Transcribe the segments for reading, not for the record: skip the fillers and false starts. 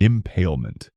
Impalement.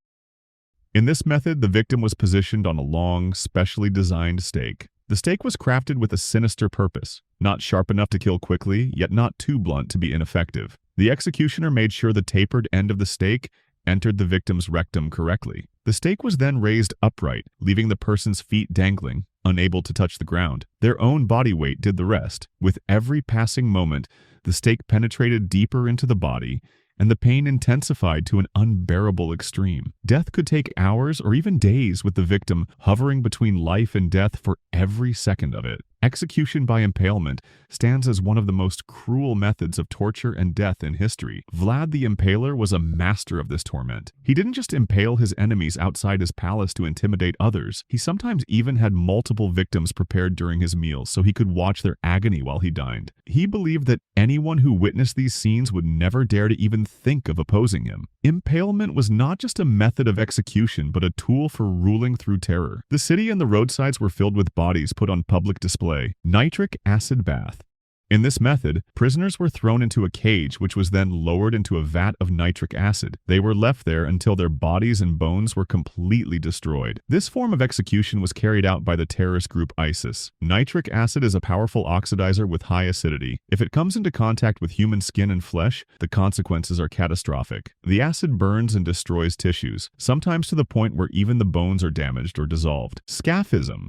In this method, the victim was positioned on a long, specially designed stake. The stake was crafted with a sinister purpose, not sharp enough to kill quickly, yet not too blunt to be ineffective. The executioner made sure the tapered end of the stake entered the victim's rectum correctly. The stake was then raised upright, leaving the person's feet dangling, unable to touch the ground. Their own body weight did the rest. With every passing moment, the stake penetrated deeper into the body, and the pain intensified to an unbearable extreme. Death could take hours or even days, with the victim hovering between life and death for every second of it. Execution by impalement stands as one of the most cruel methods of torture and death in history. Vlad the Impaler was a master of this torment. He didn't just impale his enemies outside his palace to intimidate others. He sometimes even had multiple victims prepared during his meals so he could watch their agony while he dined. He believed that anyone who witnessed these scenes would never dare to even think of opposing him. Impalement was not just a method of execution, but a tool for ruling through terror. The city and the roadsides were filled with bodies put on public display. Nitric acid bath. In this method, prisoners were thrown into a cage which was then lowered into a vat of nitric acid. They were left there until their bodies and bones were completely destroyed. This form of execution was carried out by the terrorist group ISIS. Nitric acid is a powerful oxidizer with high acidity. If it comes into contact with human skin and flesh, the consequences are catastrophic. The acid burns and destroys tissues, sometimes to the point where even the bones are damaged or dissolved. Scaphism.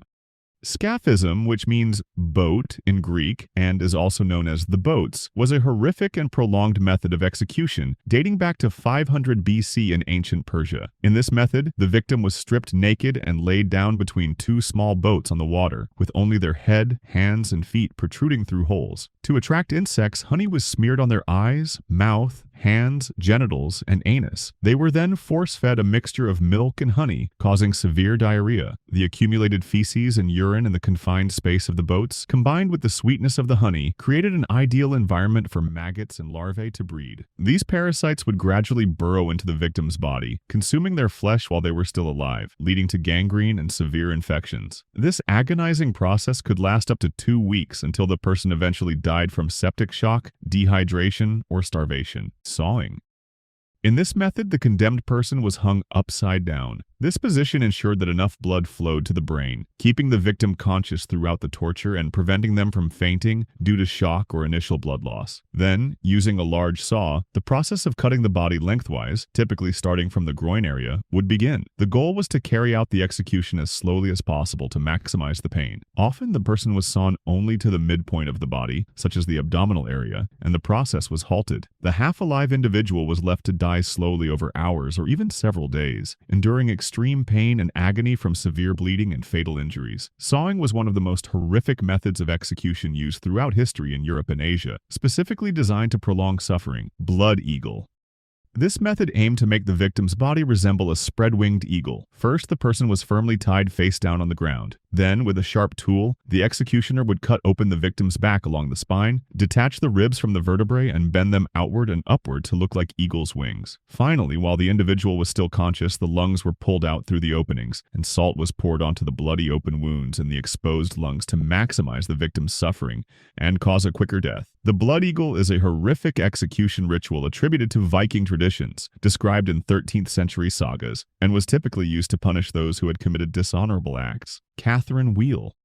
Scaphism, which means boat in Greek and is also known as the boats, was a horrific and prolonged method of execution dating back to 500 BC in ancient Persia. In this method, the victim was stripped naked and laid down between two small boats on the water, with only their head, hands, and feet protruding through holes. To attract insects, honey was smeared on their eyes, mouth, hands, genitals, and anus. They were then force-fed a mixture of milk and honey, causing severe diarrhea. The accumulated feces and urine in the confined space of the boats, combined with the sweetness of the honey, created an ideal environment for maggots and larvae to breed. These parasites would gradually burrow into the victim's body, consuming their flesh while they were still alive, leading to gangrene and severe infections. This agonizing process could last up to 2 weeks until the person eventually died from septic shock, dehydration, or starvation. Sawing. In this method, the condemned person was hung upside down. This position ensured that enough blood flowed to the brain, keeping the victim conscious throughout the torture and preventing them from fainting due to shock or initial blood loss. Then, using a large saw, the process of cutting the body lengthwise, typically starting from the groin area, would begin. The goal was to carry out the execution as slowly as possible to maximize the pain. Often, the person was sawn only to the midpoint of the body, such as the abdominal area, and the process was halted. The half-alive individual was left to die slowly over hours or even several days, enduring extreme pain and agony from severe bleeding and fatal injuries. Sawing was one of the most horrific methods of execution used throughout history in Europe and Asia, specifically designed to prolong suffering. Blood eagle. This method aimed to make the victim's body resemble a spread-winged eagle. First, the person was firmly tied face down on the ground. Then, with a sharp tool, the executioner would cut open the victim's back along the spine, detach the ribs from the vertebrae, and bend them outward and upward to look like eagle's wings. Finally, while the individual was still conscious, the lungs were pulled out through the openings, and salt was poured onto the bloody open wounds in the exposed lungs to maximize the victim's suffering and cause a quicker death. The blood eagle is a horrific execution ritual attributed to Viking traditions, described in 13th century sagas, and was typically used to punish those who had committed dishonorable acts. Catherine wheel.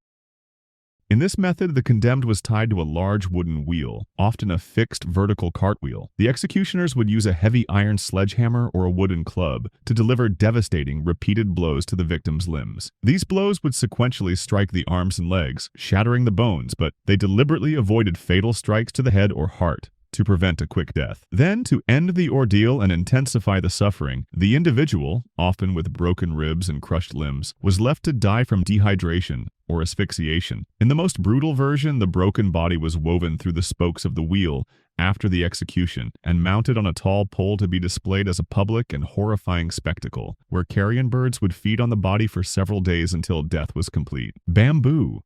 In this method, the condemned was tied to a large wooden wheel, often a fixed vertical cartwheel. The executioners would use a heavy iron sledgehammer or a wooden club to deliver devastating, repeated blows to the victim's limbs. These blows would sequentially strike the arms and legs, shattering the bones, but they deliberately avoided fatal strikes to the head or heart to prevent a quick death. Then, to end the ordeal and intensify the suffering, the individual, often with broken ribs and crushed limbs, was left to die from dehydration or asphyxiation. In the most brutal version, the broken body was woven through the spokes of the wheel after the execution and mounted on a tall pole to be displayed as a public and horrifying spectacle, where carrion birds would feed on the body for several days until death was complete. Bamboo.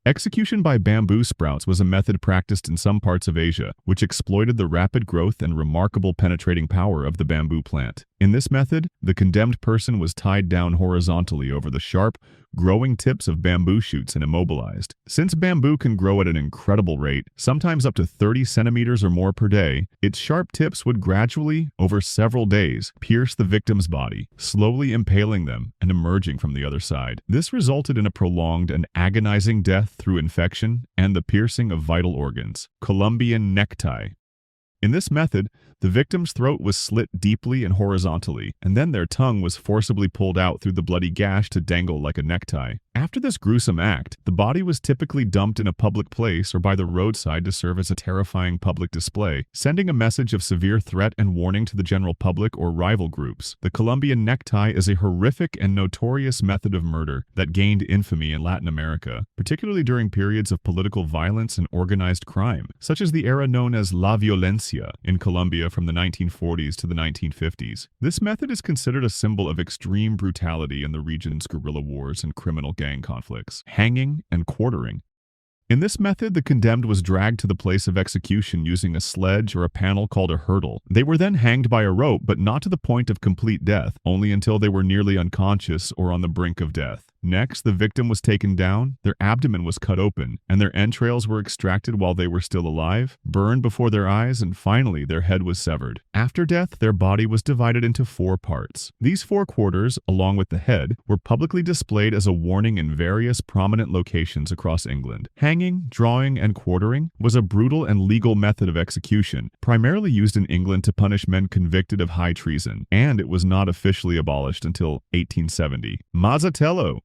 Execution by bamboo sprouts was a method practiced in some parts of Asia, which exploited the rapid growth and remarkable penetrating power of the bamboo plant. In this method, the condemned person was tied down horizontally over the sharp, growing tips of bamboo shoots and immobilized. Since bamboo can grow at an incredible rate, sometimes up to 30 centimeters or more per day, its sharp tips would gradually, over several days, pierce the victim's body, slowly impaling them and emerging from the other side. This resulted in a prolonged and agonizing death through infection and the piercing of vital organs. Colombian necktie. In this method, the victim's throat was slit deeply and horizontally, and then their tongue was forcibly pulled out through the bloody gash to dangle like a necktie. After this gruesome act, the body was typically dumped in a public place or by the roadside to serve as a terrifying public display, sending a message of severe threat and warning to the general public or rival groups. The Colombian necktie is a horrific and notorious method of murder that gained infamy in Latin America, particularly during periods of political violence and organized crime, such as the era known as La Violencia in Colombia from the 1940s to the 1950s. This method is considered a symbol of extreme brutality in the region's guerrilla wars and criminal gang conflicts. Hanging and quartering. In this method, the condemned was dragged to the place of execution using a sledge or a panel called a hurdle. They were then hanged by a rope, but not to the point of complete death, only until they were nearly unconscious or on the brink of death. Next, the victim was taken down, their abdomen was cut open, and their entrails were extracted while they were still alive, burned before their eyes, and finally their head was severed. After death, their body was divided into 4 parts. These 4 quarters, along with the head, were publicly displayed as a warning in various prominent locations across England. Hanging, drawing, and quartering was a brutal and legal method of execution, primarily used in England to punish men convicted of high treason, and it was not officially abolished until 1870. Mazzatello.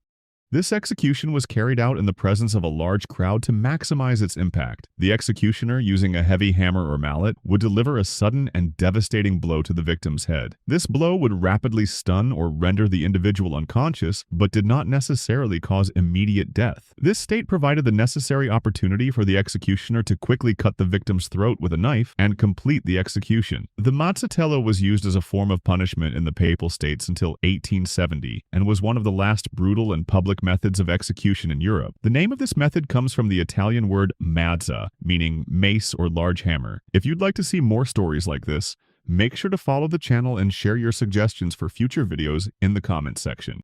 This execution was carried out in the presence of a large crowd to maximize its impact. The executioner, using a heavy hammer or mallet, would deliver a sudden and devastating blow to the victim's head. This blow would rapidly stun or render the individual unconscious, but did not necessarily cause immediate death. This state provided the necessary opportunity for the executioner to quickly cut the victim's throat with a knife and complete the execution. The Mazzatello was used as a form of punishment in the Papal States until 1870 and was one of the last brutal and public methods of execution in Europe. The name of this method comes from the Italian word mazza, meaning mace or large hammer. If you'd like to see more stories like this, make sure to follow the channel and share your suggestions for future videos in the comments section.